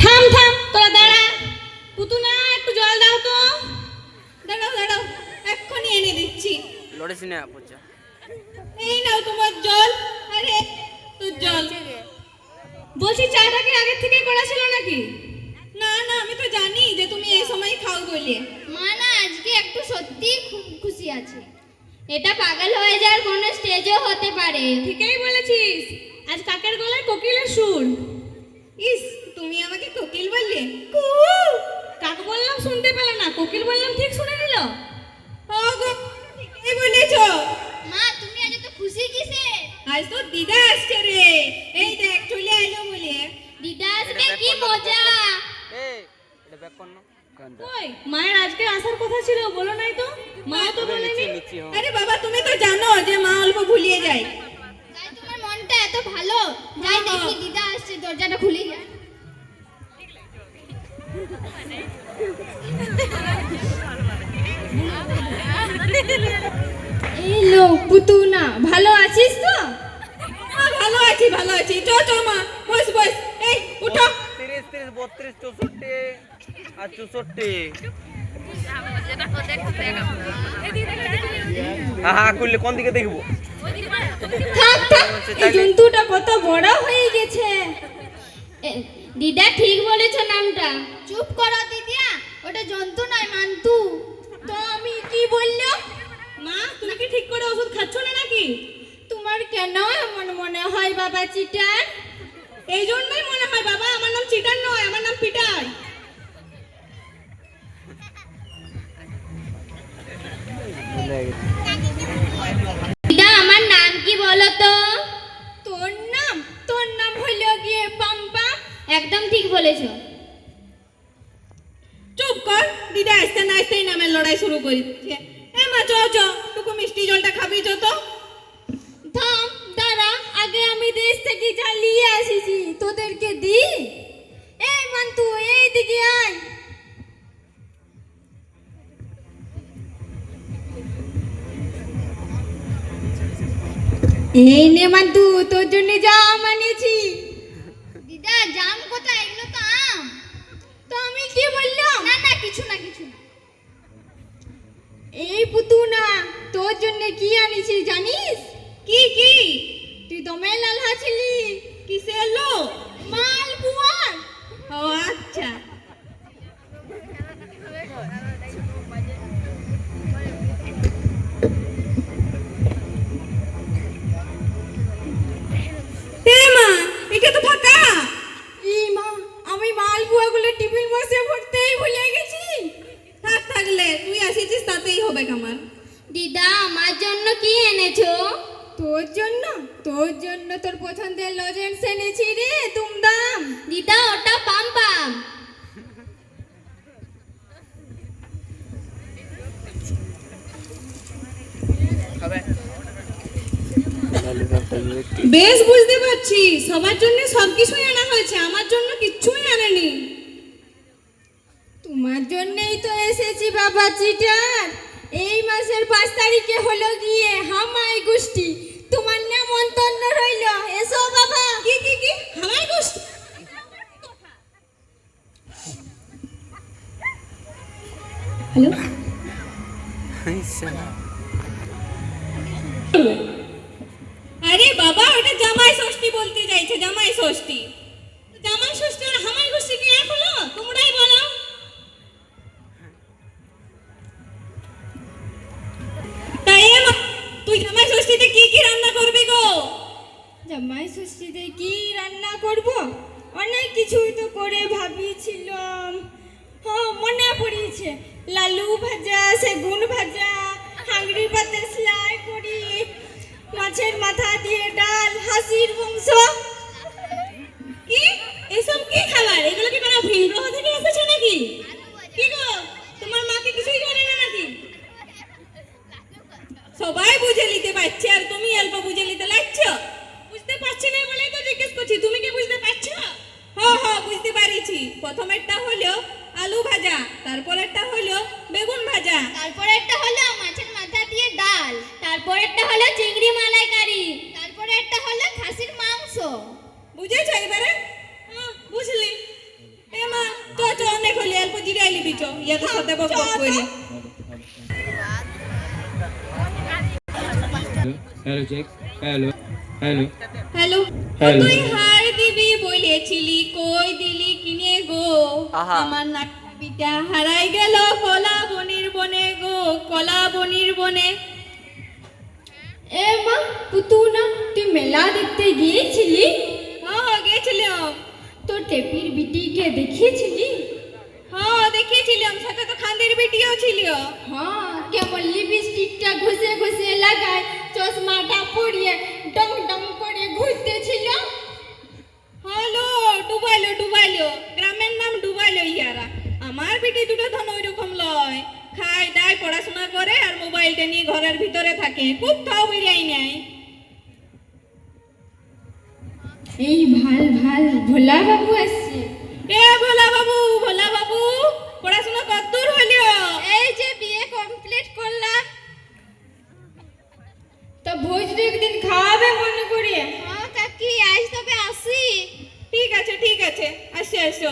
থাম থাম, তোরা দাঁড়া। পুতুনা, একটু জল দাও তো। দাঁড়াও দাঁড়াও, এক্ষুনি এনে দিচ্ছি। লড়ে সিনে পড়ছে। এই নাও তোমার জল। আরে তোর জল। বলছি, চাটা কি আগের থেকেই করা ছিল নাকি? না না, আমি তো জানি যে তুমি এই সময় খাও বলে। মা না, আজকে একটু সত্যি খুব খুশি আছে। এটা পাগল হয়ে যাওয়ার কোনো স্টেজও হতে পারে। ঠিকই বলেছিস, আজ কাকের গলায় কোকিলের সুর। ইস, তুমি আমাকে কোকিল বললে? কাক বললাম শুনতে পেলে না, কোকিল বললাম ঠিক শুনে নিল। ও গো, ঠিকই বলেছো। মা, তুমি আজ তো খুশি কিসে? আজ তো দিদা আসছে রে। এই দেখ, চলে এলো বলে। দিদা আসবে, কি মজা। এই এটা ব্যাক কর না। কই, মায়ের আজকে আসার কথা ছিল, বলো নাই তো? মা তো বলেনি। নিচে আরে বাবা, তুমি তো জানো যে মা অল্প ভুলিয়ে যায়। তাই তোমার মনটা এত ভালো। যাই দেখি দিদা আসছে, দরজাটা খুলে যায়। এই লো পুতুনা, ভালো আছিস তো? ভালো আছি ভালো আছি। চো চো মা, বস বস। এই উঠো। 30 30 32 64 আর 64। হ্যাঁ, করলে কোন দিকে দেখবো? থাক থাক, এই জন্তুটা কত বড় হয়ে গেছে। দিদা ঠিক বলেছো নামটা। চুপ করো দিদিয়া, ওটা জন্তু নয়, মান্তু। তো আমি কি বললাম? মা, তুমি কি ঠিক করে ওষুধ খাচ্ছ না নাকি? তোমার কেন এমন মনে হয় বাবা চিটার? এই জন্যই মনে হয় বাবা, আমার নাম চিটার নয়, আমার নাম পিটার। দিদা, আমার নাম কি বলো তো? তোর নাম হলো গিয়ে পাম্পা। একদম ঠিক বলেছো। চুপ কর, দিদা আসতে না আসতেই নামের লড়াই শুরু করে দিচ্ছে। এ মা, চো চো, টুকু মিষ্টি জলটা খাবি চো তো। থাম, দাঁড়া, আগে আমি দেশ থেকে জ্বালিয়ে আসিছি, তোদেরকে দি। এই মান্তু, এইদিকে আয়। এই নে মান্তু, তোর জন্য জাম আনিয়েছি। দিদা, জাম কোথায়? এগুলো তো আম। তো আমি কি বললাম? না না, কিছু না কিছু না। এই পুতুনা, তোর জন্য কি আনিছি জানিস? কি কি? তুই দমে লালহা ছিলি। কিসে এলো? মালপুয়া। ও আচ্ছা। এ মা, এটা তো ফাঁকা। এই মা, আমি মালপুয়াগুলো টিফিন বক্সে ভরতেই ভুলে গেছি। থাক, থাকলে তুই আসিছিস তাতেই হবে আমার। দিদা, আমার জন্য কি এনেছো? তোর জন্য তোর পছন্দের লজেন্স এনেছি রে, তুমদাম। দিদা, ওটা পাম পাম। খাবে? বেশ বুঝতে পারছি, সবার জন্য সবকিছুই আনা হয়েছে, আমার জন্য কিচ্ছুই আনেনি। তোমার জন্যই তো এসেছি বাবা চিটার। এই মাসের 5 তারিখে হলো গিয়ে হামাই গোষ্ঠী, তোমার নেমন্তন্ন রইল, এসো বাবা। কি কি কি? হামাই গোষ্ঠী? হ্যালো, আরে বাবা, ওটা জামাই ষষ্ঠী বলতে চাইছে, জামাই ষষ্ঠী। জামাই ষষ্ঠী আর হামাই গোষ্ঠী কি এক হলো? তোমরাই বলো। তাই এ মা, তুই জামাই ষষ্ঠীতে কি কি রান্না করবি গো? জামাই ষষ্ঠীতে কি রান্না করব? অনেক কিছুই তো করে ভাবিছিলাম। মনে পড়িয়েছে, লালু ভাজা, সেগুন ভাজা, হাঙ্গড়ি পাতে সেলাই করি, মাছের মাথা দিয়ে ডাল, হাসির বংশ। কি? এসব কি খাবার? এগুলো কি কোনো ভিন গ্রহ থেকে এসেছে নাকি? কি গো, তোমার মাকে কিছুই জানে না নাকি? সবাই বুঝে নিতে পারছে আর তুমি অল্প বুঝে নিতে লাগছো। বুঝতে পারছি না বলেই তো জিজ্ঞেস করছি, তুমি কি বুঝতে পারছো? হ্যাঁ, বুঝতে পারিছি। প্রথমেরটা হলো আলু ভাজা, তারপরেরটা হলো বেগুন ভাজা, তারপরেরটা হলো মাছের মাথা দিয়ে ডাল, তারপরেরটা হলো চিংড়ি মালাইকারি, তারপরেরটা হলো খাসির মাংস। বুঝেছো এবারে? বুঝলি। জায়গায় লিবি চ ইয়াদের সাথে বক বক করি hello check hello hello hello Hello. তুই হার দিবি বলেছিলি কই দিলি কিনে গো আহা। আমার নাকবিটা হারাই গেল কলা বনির বনে গো কলা বনির বনে এ মা পুতু না তুই মেলা দেখতে গিয়েছিলি? হ্যাঁ গেছিলাম তোর টেপির বিটিকে দেখিয়েছিলি? হ্যাঁ দেখিয়েছিলাম সাথে তো খান্দের বেটিও ছিল হ্যাঁ কেমন লিপস্টিকটা ঘষে ঘষে লাগায় চশমাটা পরিয়ে ডং ডং করে ঘুরতেছিল। হ্যালো ডুবাইলো ডুবাইলো গ্রামের নাম ডুবাইলো ইয়ারা আমার বেটি দুটো ধন ওই রকম লয় খায় দায় পড়াশোনা করে আর মোবাইলটা নিয়ে ঘরের ভিতরে থাকে কোথাও বেরিয়ে নাই এই ভাল ভাল ভোলা বাবু আসছে। এ ভোলা বাবু পড়াশোনা কতদূর হলো এই যে বিয়ে কমপ্লিট করলাম। তা ভোজ তো একদিন খাওয়াবে মনে করে। হ্যাঁ কাকি আজ তবে আসি। ঠিক আছে আসো আসো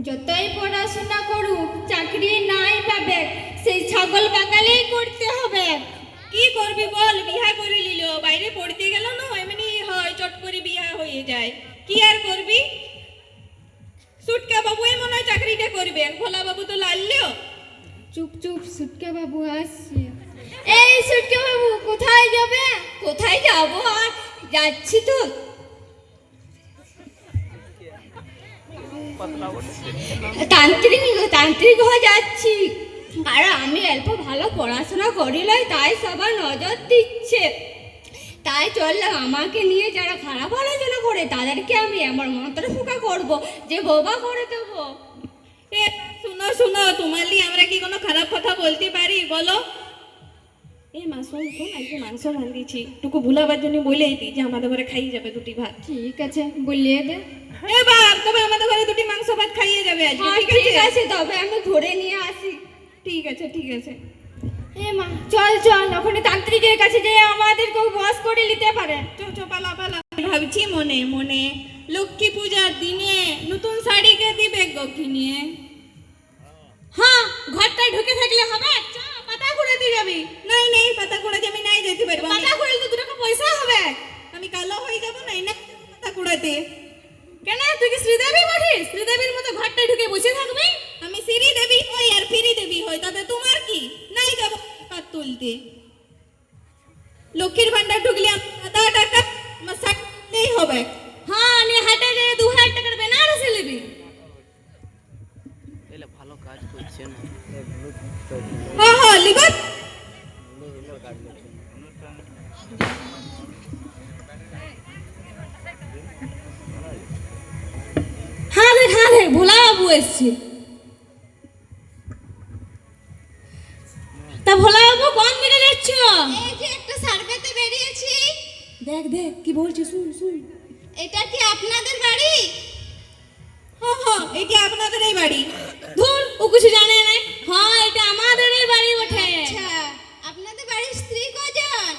যতই পড়াশোনা করুক চাকরি নাই পাবে, সেই ছাগল বাঙালি করতে হবে। কি করবি বল বিয়া করে নিল বাইরে পড়তে গেল না এমনি হয় চট করে বিয়া হয়ে যায় কি আর করবি সুটকা বাবু মনে হয় চাকরিটা করবে ভোলা বাবু তো লাল্লো চুপ চুপ সুটকা বাবু আসছে। এই সুটকে বাবু কোথায় যাবে? কোথায় যাব আর যাচ্ছি তো। তান্ত্রিক হয়ে যাচ্ছি। আর আমি অল্প ভালো পড়াশোনা করিলাই তাই সবার নজর দিচ্ছে। তাই চললাম আমাকে নিয়ে যারা খারাপ আলোচনা করে তাদেরকে আমি আমার মন্ত্র ফুকা করব যে বোবা করে দেবো। এ শুনো তোমার লি আমরা কি কোনো খারাপ কথা বলতে পারি বলো এ মা শোন একটু মাংস রাঁধিছি টুকু ভুলাবার জন্য বলেই দি যে আমাদের ঘরে খাইয়ে যাবে দুটি ভাত ঠিক আছে বলিয়ে দে। এ বাপ তবে আমাদের ঘরে দুটি মাংস ভাত খাইয়ে যাবে আজকে হ্যাঁ, ঠিক ঠিক আছে আছে তবে আমি ধরে নিয়ে আসি। ঠিক আছে এ মা চল চল ওখানে তান্ত্রিকের কাছে যেয়ে আমাদেরকেও বস করে নিতে পারে। চো পালা ভাবছি মনে মনে লক্ষ্মী পূজার দিনে নতুন শাড়ি কে দিবে গো কিনে হ্যাঁ ঘরটায় ঢুকে থাকলে হবে। চ, পাতা ঘুরে দিয়ে যাবি। নাই পাতা কুড়াতে আমি নাই যেতে পারবো পাতা ঘুরে তো 2 টাকা পয়সা হবে। আমি কালো হয়ে যাবো না পাতা কুড়াতে কেন তুই কি শ্রীদেবী বলিস? শ্রীদেবীর মতো ঘরটায় ঢুকে বসে থাকবি? আমি সিঁড়ি দেবী হই আর ফিরি দেবী হই তাতে তোমার কি নাই যাবো পাত তুলতে লক্ষ্মীর ভান্ডার ঢুকলে 1000 টাকা আমার সাথেই হবে হ্যাঁ নে হাটে যে 2000 টাকার বেনারসি নিবি। এলে ভালো কাজ করছে না হ্যাঁ লিবাত হ্যাঁ রে ভোলা বাবু এসছে। তা ভোলা বাবু কোন দিকে যাচ্ছ? এই যে একটা সার্ভেতে বেরিয়েছি। দেখ কি বলছে শুন। এটা কি আপনাদের বাড়ি? হ্যাঁ এটা আপনাদের এই বাড়ি ধুর ও কিছু জানে না। হ্যাঁ এটা আমাদেরই বাড়ি বটে। আচ্ছা আপনাদের বাড়ির স্ত্রী কজন?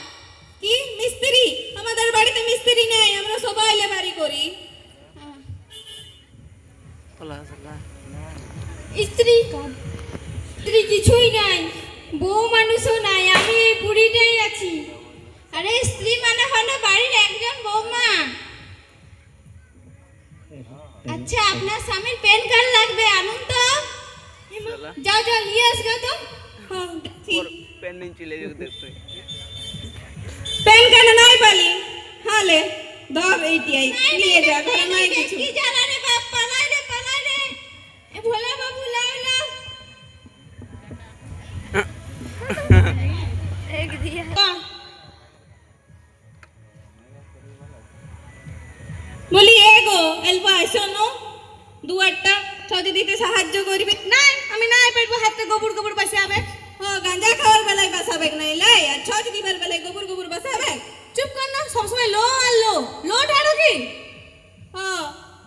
কি মিস্ত্রি আমাদের বাড়িতে মিস্ত্রি নেই আমরা সবাই এলে বাড়ি করি স্ত্রী কিছুই নাই, বউ মানুষও নাই, আমি এই বুড়িটাই আছি। আরে স্ত্রী মানে হলো বাড়ির একজন বৌমা। আচ্ছা আপনার স্বামীর প্যান কার্ড লাগবে আনুন তো। যাও নিয়ে আসবে তো। হ্যাঁ পেন নিয়ে চলে যাবে দেখতে পেন কেন নাই পালি হালে ধর এইটাই নিয়ে যা ঘরে নাই কিছু কি জানা রে বাপ পালাই রে এ ভোলা বাবু লাও বলি এগো এলবা শোনো দুয়ারটা ছদি দিতে সাহায্য করবে নাই আমি নাই পারবো হাতে গোবর বসে আবে। হ্যাঁ গাঁজা খাওয়ার বেলায় বাসাবে নাই লাই আর ছদি দিবার বেলায় গোবর বাসাবে চুপ কর না, সবসময় লো ঠাড়ো কি? হ্যাঁ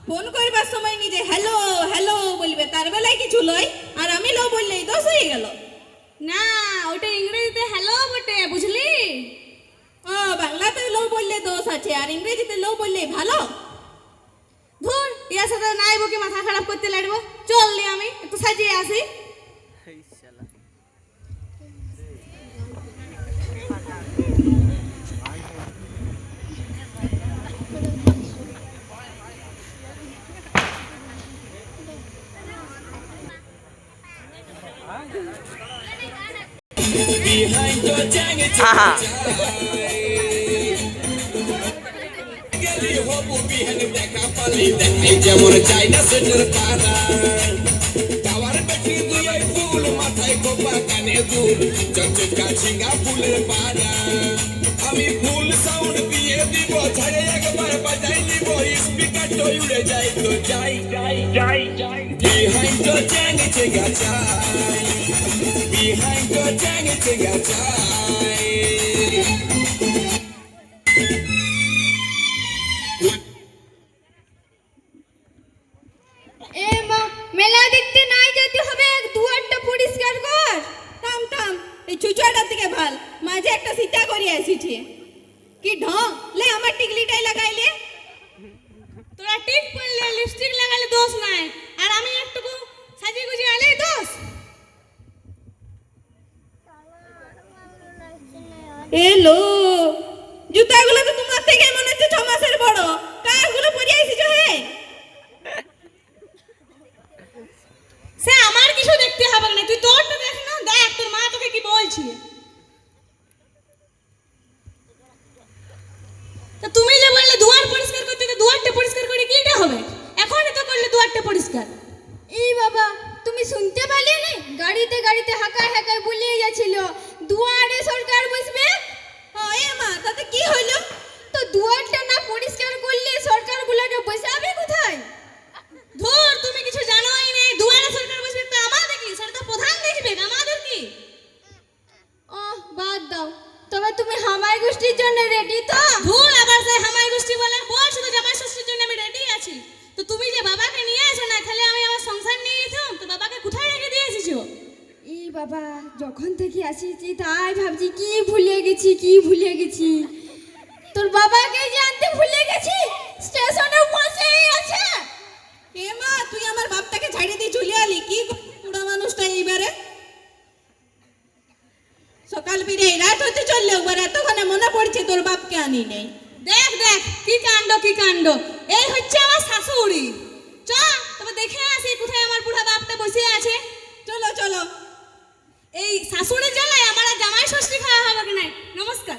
ফোন করবার সময় নিজে হ্যালো বলবে তার বেলায় কিছু লয় আর আমি লো বললেই দোষ হয়ে গেল না ওটা ইংরেজিতে হ্যালো বটে বুঝলি। ও বাংলাতে লো বললে দোষ আছে আর ইংরেজিতে লো বললে ভালো ধুর ইয়ার সাথে নাই লাগবো কি মাথা খারাপ করতে লাগবো? চল লি আমি একটু সাজিয়ে আসি। এই শালা। আহা। যেমন চাইনা সেটার পাড়া টাওয়ার বেটি দুই ফুল মাথায় কোপা কানে দুল চঞ্চকা ঝিঙ্গা ফুলের পাড়া আমি ফুল সাউন্ড দিয়ে দিব ছাড়ে একবার বাজাই দিব স্পিকার তো উড়ে যায় তো যাই যাই যাই যাই বিহাইন্ড দ্য চ্যাং চেঙ্গা চাই বিহাইন্ড দ্য চ্যাং চেঙ্গা চাই এ মা, মেলা দেখতে নাই যেতে হবে, দুয়ারটা পরিষ্কার কর। থাম থাম, এই চুচুয়াটার দিকে ভাল মাঝে একটা সীতা করে আসিছে। কি ঢং, লে আমার টিকলিটাই লাগাইলে। তোরা টিক পড়লে লিপস্টিক লাগালে দোষ নাই, আর আমি একটুকু সাজি গুজি আলে দোষ। এলো জুতাগুলো তো তোমার থেকে মনে হচ্ছে 6 মাসের বড়, কারগুলো পরে আইছিস হে? সে আমার কিছু দেখতে হবে না, তুই তোরটা দেখ না, দেখ তোর মা তোকে কি বলছে। তা তুমি যে বললে দুয়ার পরিষ্কার করতে, তো দুয়ারটা পরিষ্কার করে কিটা হবে? এখনই তো করলে দুয়ারটা পরিষ্কার। এই বাবা, তুমি শুনতে পেলে না? গাড়িতে গাড়িতে হাঁকায় হাঁকায় বলিয়ে যাচ্ছিল দুয়ারে সরকার বসবে। হ্যাঁ এ মা, তাতে কি হইলো? তো দুয়ারটা না পরিষ্কার করলে সরকারগুলোকে বসাবে কোথায়? ধুর, তুমি কিছু জানোই না, দুয়ারে সরকার বসবে তো আমাদের কি? সেটা তো প্রধান দেখবে, আমাদের কি? বাদ দাও, তবে তুমি হামাই গোষ্ঠীর জন্য রেডি তো? ধুর, আবার সেই হামাই গোষ্ঠী বলে, বল শুধু জামাই ষষ্ঠীর জন্য আমি রেডি আছি। তো তুমি যে বাবাকে নিয়ে আসো না, খালি আমি আমার সংসার নিয়ে যেতাম, তো বাবাকে কোথায় রেখে দিয়ে এসেছো? এই বাবা, যখন থেকে আসিছি তাই ভাবছি কি ভুলে গেছি, কি ভুলে গেছি। তোর বাবাকে যে আনতে ভুলে গেছি, স্টেশনে বসেই আছে। এ মা, তুই আমার বাপটাকে ছাড়িয়ে দিয়ে চলে আলি, কি পুরা মানুষটা এইবারে। সকাল ফিরে রাত হতে চললে একবার, এতক্ষণে মনে পড়ছে তোর বাপকে আনি নেই। দেখ দেখ কি কাণ্ড, কি কাণ্ড। এই হচ্ছে আমার শাশুড়ি। চ তবে দেখে আসি কোথায় আমার বুড়া বাপটা বসে আছে। চলো চলো, এই শাশুড়ির জ্বালায় আমার আর জামাই ষষ্ঠী খাওয়া হবে কি নাই। নমস্কার।